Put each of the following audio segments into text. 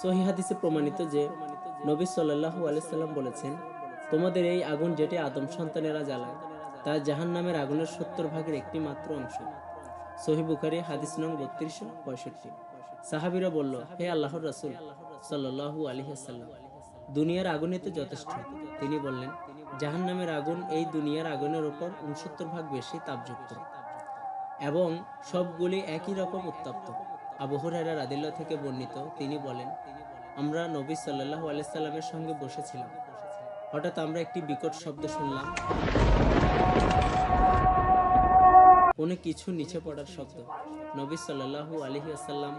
সহিহ হাদিসে প্রমাণিত যে নবী সাল্লাল্লাহু আলাইহি সাল্লাম বলেছেন, তোমাদের এই আগুন যেটি আদম সন্তানেরা জ্বালায় তা জাহান্নামের আগুনের 70 ভাগের একটি মাত্র অংশ। সহিহ বুখারী হাদিস নং 3265। সাহাবীরা বলল, হে আল্লাহর রাসূল সাল্লাল্লাহু আলাইহি ওয়াসাল্লাম, দুনিয়ার আগুনই তো যথেষ্ট। তিনি বললেন, জাহান্নামের আগুন এই দুনিয়ার আগুনের উপর 69 ভাগ বেশি তাপযুক্ত এবং সবগুলি একই রকম উত্তপ্ত। আবু হুরায়রা রাদিয়াল্লাহু থেকে বর্ণিত, তিনি বলেন, আমরা নবী সাল্লাল্লাহু আলাইহি সাল্লামের সঙ্গে বসেছিলাম। হঠাৎ আমরা একটি বিকট শব্দ শুনলাম, কোনো কিছু নিচে পড়ার শব্দ। নবী সাল্লাল্লাহু আলাইহি ওয়াসাল্লাম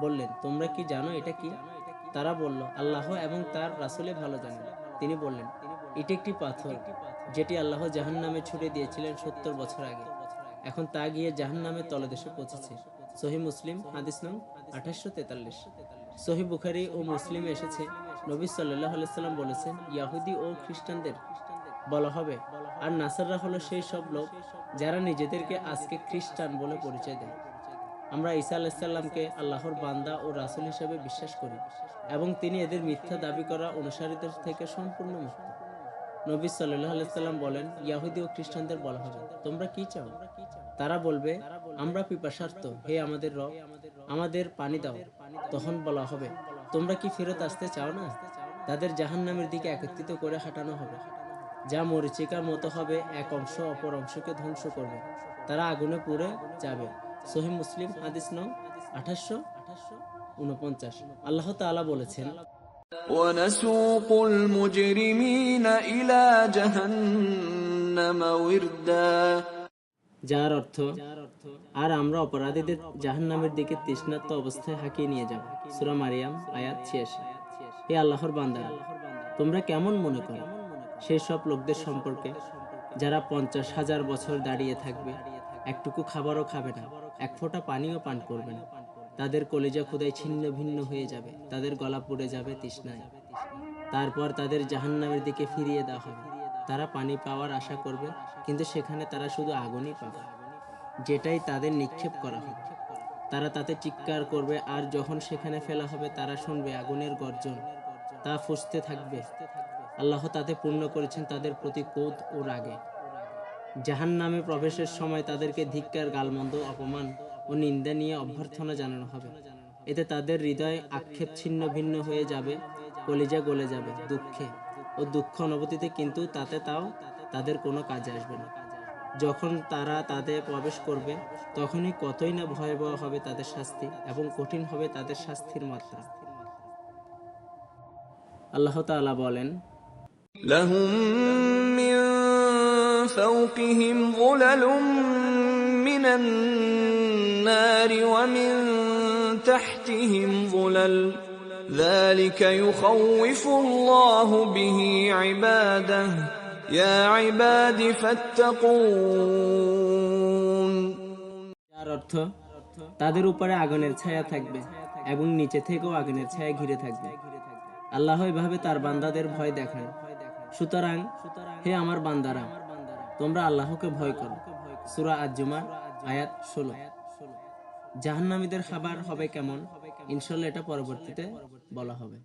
বললেন, তোমরা কি জানো এটা কি? তারা বলল, আল্লাহ এবং তার রাসূলে ভালো জানেন। তিনি বললেন, এটি একটি পাথর যেটি আল্লাহ জাহান্নামে ছুড়ে দিয়েছিলেন 70 বছর আগে। এখন তা গিয়ে জাহান্নামের তলদেশে পৌঁছেছে। সহিহ মুসলিম হাদিস নং 2843। সহিহ বুখারী ও মুসলিমে এসেছে, নবী সাল্লাল্লাহু আলাইহি সাল্লাম বলেছেন, ইহুদি ও খ্রিস্টানদের বলা হবে, আর নাসাররা হলো সেই সব লোক যারা নিজেদেরকে আজকে খ্রিস্টান বলে পরিচয় দেয়। আমরা ঈসা আলাইহিস সালামকে আল্লাহর বান্দা ও রাসূল হিসেবে বিশ্বাস করি এবং তিনি এদের মিথ্যা দাবি করা অনুসারীদের থেকে সম্পূর্ণ মুক্ত। নবী সাল্লাল্লাহু আলাইহি সাল্লাম বলেন, ইহুদি ও খ্রিস্টানদের বলা হবে, তোমরা কি চাও? তারা বলবে, আমরা পিপাসার্ত, হে আমাদের রব, আমাদের পানি দাও। তখন বলা হবে, তোমরা কি ফেরত আসতে চাও না? তাদের জাহান্নামের দিকে একত্রিত করে হাঁটানো হবে, যা মরীচিকার মতো হবে, এক অংশ অপর অংশকে ধ্বংস করবে, তারা আগুনে পুড়ে যাবে। সহিহ মুসলিম হাদিস নং 2849। আল্লাহ তাআলা বলেছেন, ونسوق المجرمين إلى جهنم وردا, যার অর্থ, আর আমরা অপরাধীদের জাহান্নামের দিকে তৃষ্ণার্ত অবস্থায় হাঁকিয়ে নিয়ে যাব। সূরা মারিয়াম আয়াত 86। হে আল্লাহর বান্দারা, তোমরা কেমন মনে করো সেই সব লোকদের সম্পর্কে যারা 50,000 বছর দাঁড়িয়ে থাকবে, একটুকু খাবারও খাবে না, এক ফোঁটা পানিও পান করবে না, তাদের কলিজা ক্ষুধায় ছিন্ন ভিন্ন হয়ে যাবে, তাদের গলা পুড়ে যাবে তৃষ্ণায়, তারপর তাদের জাহান্নামের দিকে ফিরিয়ে দেওয়া হবে। তারা পানি পাওয়ার আশা করবে, কিন্তু সেখানে তারা শুধু আগুনই পাবে, যেটাই তাদের নিক্ষেপ করা হবে। তারা তাতে চিৎকার করবে, আর যখন সেখানে ফেলা হবে তারা শুনবে আগুনের গর্জন, তা ফুঁসতে থাকবে। আল্লাহ তাতে পূর্ণ করেছেন তাদের প্রতি ক্রোধ ও রাগে। জাহান্নামে প্রবেশের সময় তাদেরকে ধিক্কার, গালমন্দ, অপমান ও নিন্দা নিয়ে অভ্যর্থনা জানানো হবে। এতে তাদের হৃদয় আক্ষেপ ছিন্ন ভিন্ন হয়ে যাবে, কলিজা গলে যাবে দুঃখে ও দুঃখ অনুভূতিতে, কিন্তু তাও তাদের কোনো কাজে আসবে না। যখন তারা তাতে প্রবেশ করবে, তখনই কতই না ভয়াবহ হবে তাদের শাস্তি এবং কঠিন হবে তাদের শাস্তির মাত্রা। আল্লাহ তাআলা বলেন, لهم من فوقهم ظلل من النار ومن تحتهم ظلل, ذلك يخوف الله به عباده, يا عباد فاتقون. যার অর্থ, তাদের উপরে আগুনের ছায়া থাকবে এবং নিচে থেকেও আগুনের ছায়া ঘিরে থাকবে। আল্লাহ এভাবে তার বান্দাদের ভয় দেখান। সুতরাং হে আমার বান্দারা, তোমরা আল্লাহকে ভয় করো। সূরা আজ-জুমার আয়াত 16। জাহান্নামীদের খাবার হবে কেমন, ইনশাআল্লাহ এটা পরবর্তীতে বলা হবে।